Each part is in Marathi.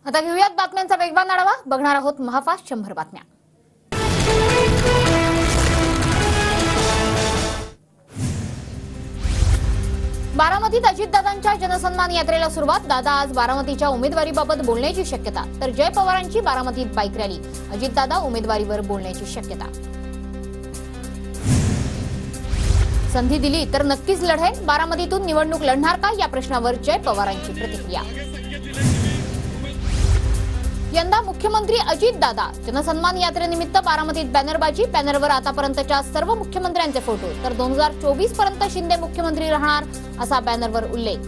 आता घेऊयात बातम्यांचा वेगवान आढावा. बघणार आहोत महाफास्ट 100 बातम्या. बारामतीत अजितदादांच्या जनसन्मान यात्रेला सुरुवात. दादा आज बारामतीच्या उमेदवारीबाबत बोलण्याची शक्यता. तर जय पवारांची बारामतीत बाईक रॅली. अजितदादा उमेदवारीवर बोलण्याची शक्यता. संधी दिली तर नक्कीच लढेन. बारामतीतून निवडणूक लढणार का या प्रश्नावर जय पवारांची प्रतिक्रिया. यंदा मुख्यमंत्री अजितदादा. जनसन्मान यात्रेनिमित्त बारामतीत बॅनरबाजी. बॅनरवर आतापर्यंतच्या सर्व मुख्यमंत्र्यांचे फोटो. तर 2024 पर्यंत शिंदे मुख्यमंत्री राहणार असा बॅनरवर उल्लेख.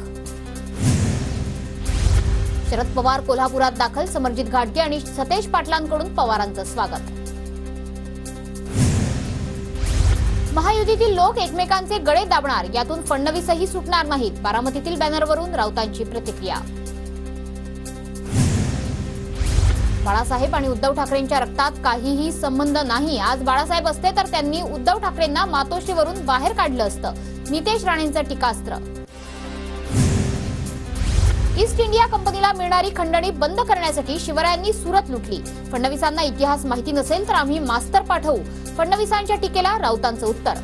शरद पवार कोल्हापुरात दाखल. समरजित घाटगे आणि सतेज पाटलांकडून पवारांचं स्वागत. महायुतीतील लोक एकमेकांचे गळे दाबणार. यातून फडणवीसही सुटणार नाहीत. बारामतीतील बॅनरवरून राऊतांची प्रतिक्रिया. बाळासाहेब आणि उद्धव ठाकरेंच्या रक्तात काहीही संबंध नाही. आज बाळासाहेब असते तर त्यांनी उद्धव ठाकरेंना मातोश्रीवरून बाहेर काढलं असतं. नितेश राणेंचं टीकास्त्र. ईस्ट इंडिया कंपनीला मिळणारी खंडणी बंद करण्यासाठी शिवरायांनी सुरत लुटली. फडणवीसांना इतिहास माहिती नसेल तर आम्ही मास्तर पाठवू. फडणवीसांच्या टीकेला राऊतांचं उत्तर.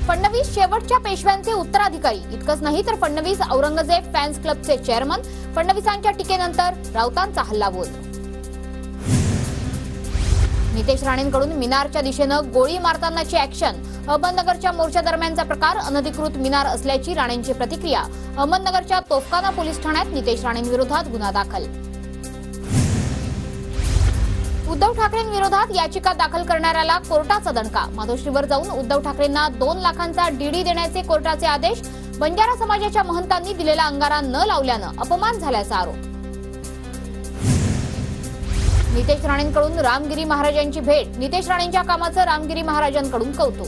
फडणवीस शेवटच्या पेशव्यांचे उत्तराधिकारी. इतकंच नाही तर फडणवीस औरंगजेब फॅन्स क्लबचे चेअरमन. फडणवीसांच्या टीकेनंतर राऊतांचा हल्लाबोल. नितेश राणेंकडून मिनारच्या दिशेनं गोळी मारतानाची ऍक्शन. अहमदनगरच्या मोर्चा दरम्यानचा प्रकार. अनधिकृत मिनार असल्याची राणेंची प्रतिक्रिया. अहमदनगरच्या तोफखाना पोलीस ठाण्यात नितेश राणेंविरोधात गुन्हा दाखल. उद्धव ठाकरेंविरोधात याचिका दाखल करणाऱ्याला कोर्टाचा दणका. मातोश्रीवर जाऊन उद्धव ठाकरेंना 2 लाखांचा डीडी देण्याचे कोर्टाचे आदेश. बंजारा समाजाच्या महंतांनी दिलेला अंगारा न लावल्यानं अपमान झाल्याचा आरोप. नितेश राणेंकडून रामगिरी महाराजांची भेट. नितेश राणेंच्या कामाचं रामगिरी महाराजांकडून कौतुक.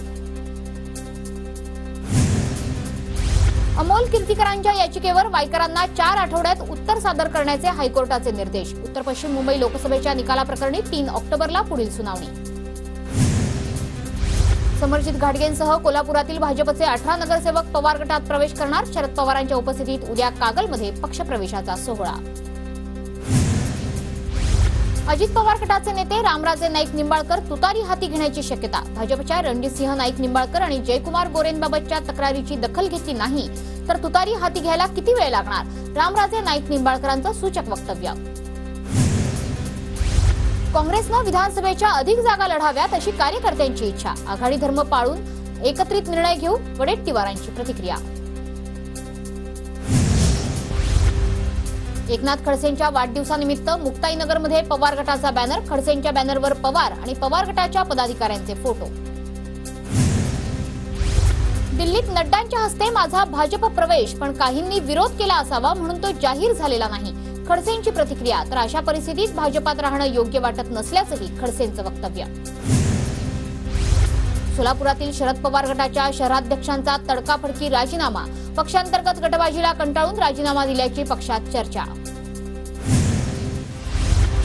अमोल कीर्तीकरांच्या याचिकेवर वायकरांना 4 आठवड्यात उत्तर सादर करण्याचे हायकोर्टाचे निर्देश. उत्तर पश्चिम मुंबई लोकसभेच्या निकालाप्रकरणी 3 ऑक्टोबरला पुढील सुनावणी. समरजित घाटगेंसह कोल्हापुरातील भाजपचे 18 नगरसेवक पवार गटात प्रवेश करणार. शरद पवारांच्या उपस्थितीत उद्या कागलमध्ये पक्षप्रवेशाचा सोहळा. अजित पवार गटाचे नेते रामराजे नाईक निंबाळकर तुतारी हाती घेण्याची शक्यता. भाजपच्या रणजितसिंह नाईक निंबाळकर आणि जयकुमार गोरेंबाबतच्या तक्रारीची दखल घेतली नाही तर तुतारी हाती घ्यायला किती वेळ लागणार. रामराजे नाईक निंबाळकरांचं सूचक वक्तव्य. काँग्रेसनं विधानसभेच्या अधिक जागा लढाव्यात अशी कार्यकर्त्यांची इच्छा. आघाडी धर्म पाळून एकत्रित निर्णय घेऊ. वडेट्टीवारांची प्रतिक्रिया. एकनाथ खडसेंच्या वाढदिवसानिमित्त मुक्ताईनगरमध्ये पवार गटाचा बॅनर. खडसेंच्या बॅनरवर पवार आणि पवार गटाच्या पदाधिकाऱ्यांचे फोटो. दिल्लीत नड्डांच्या हस्ते माझा भाजप प्रवेश, पण काहींनी विरोध केला असावा म्हणून तो जाहीर झालेला नाही. खडसेंची प्रतिक्रिया. तर अशा परिस्थितीत भाजपात राहणं योग्य वाटत नसल्याचंही खडसेंचं वक्तव्य. सोलापुरातील शरद पवार गटाच्या शहराध्यक्षांचा तडकाफडकी राजीनामा. पक्षांतर्गत गटबाजीला कंटाळून राजीनामा दिल्याची पक्षात चर्चा.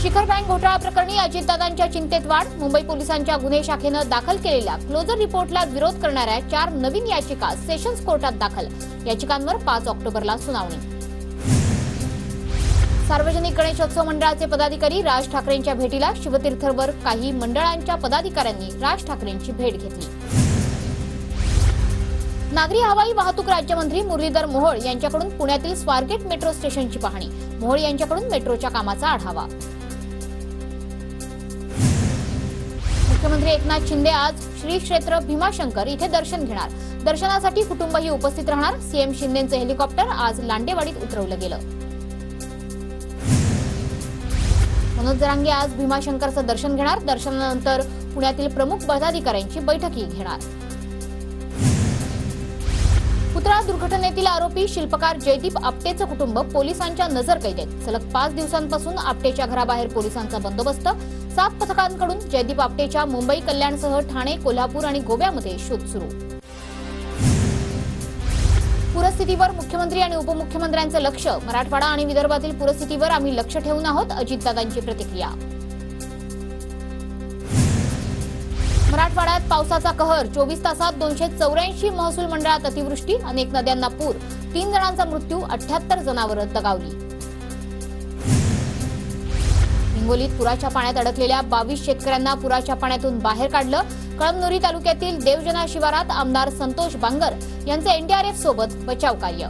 शिखर बँक घोटाळा प्रकरणी अजितदादांच्या चिंतेत वाढ. मुंबई पोलिसांच्या गुन्हे शाखेनं दाखल केलेल्या क्लोजर रिपोर्टला विरोध करणाऱ्या 4 नवीन याचिका सेशन्स कोर्टात दाखल. याचिकांवर 5 ऑक्टोबरला सुनावणी. सार्वजनिक गणेशोत्सव मंडळाचे पदाधिकारी राज ठाकरेंच्या भेटीला. शिवतीर्थवर काही मंडळांच्या पदाधिकाऱ्यांनी राज ठाकरेंची भेट घेतली. नागरी हवाई वाहतूक राज्यमंत्री मुरलीधर मोहोळ यांच्याकडून पुण्यातील स्वारगेट मेट्रो स्टेशनची पाहणी. मोहोळ यांच्याकडून मेट्रोच्या कामाचा आढावा. मुख्यमंत्री एकनाथ शिंदे आज श्री क्षेत्र भीमाशंकर इथे दर्शन घेणार. दर्शनासाठी कुटुंबही उपस्थित राहणार. सीएम शिंदेंचे हेलिकॉप्टर आज लांडेवाडीत उतरवलं गेलं. मनोज जरांगे आज भीमाशंकरचं दर्शन घेणार. दर्शनानंतर पुण्यातील प्रमुख पदाधिकाऱ्यांची बैठकही घेणार. पुतळा दुर्घटनेतील आरोपी शिल्पकार जयदीप आपटेचं कुटुंब पोलिसांच्या नजरकैदेत. सलग 5 दिवसांपासून आपटेच्या घराबाहेर पोलिसांचा बंदोबस्त. 7 पथकांकडून जयदीप आपटेच्या मुंबई कल्याणसह ठाणे, कोल्हापूर आणि गोव्यामध्ये शोध सुरू. पूरस्थितीवर मुख्यमंत्री आणि उपमुख्यमंत्र्यांचं लक्ष. मराठवाडा आणि विदर्भातील पूरस्थितीवर आम्ही लक्ष ठेवून आहोत. अजितदादांची प्रतिक्रिया. मराठवाड्यात पावसाचा कहर 24 तासात 284 महसूल मंडळात अतिवृष्टी अनेक नद्यांना पूर 3 जणांचा मृत्यू 78 जनावरं दगावली। हिंगोलीत पुराच्या पाण्यात अडकलेल्या 22 शेतकऱ्यांना पुराच्या पाण्यातून बाहेर काढलं। कळमनुरी तालुक्यातील देवजना शिवारात आमदार संतोष बांगर यांचे एनडीआरएफ सोबत बचाव कार्य।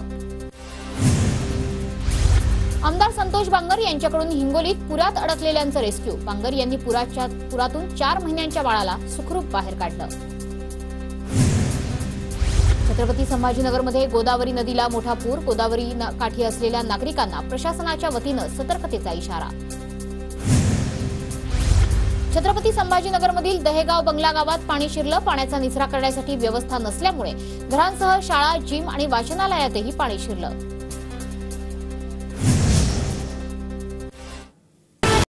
आमदार संतोष बांगर यांच्याकडून हिंगोलीत पुरात अडकलेल्यांचं रेस्क्यू। बांगर यांनी पुरातून 4 महिन्यांच्या बाळाला सुखरूप बाहेर काढलं। छत्रपती संभाजीनगरमध्ये गोदावरी नदीला मोठा पूर। गोदावरी काठी असलेल्या नागरिकांना प्रशासनाच्या वतीनं सतर्कतेचा इशारा। छत्रपती संभाजीनगरमधील दहेगाव बंगला गावात पाणी शिरलं। पाण्याचा निचरा करण्यासाठी व्यवस्था नसल्यामुळे घरांसह शाळा, जिम आणि वाचनालयातही पाणी शिरलं।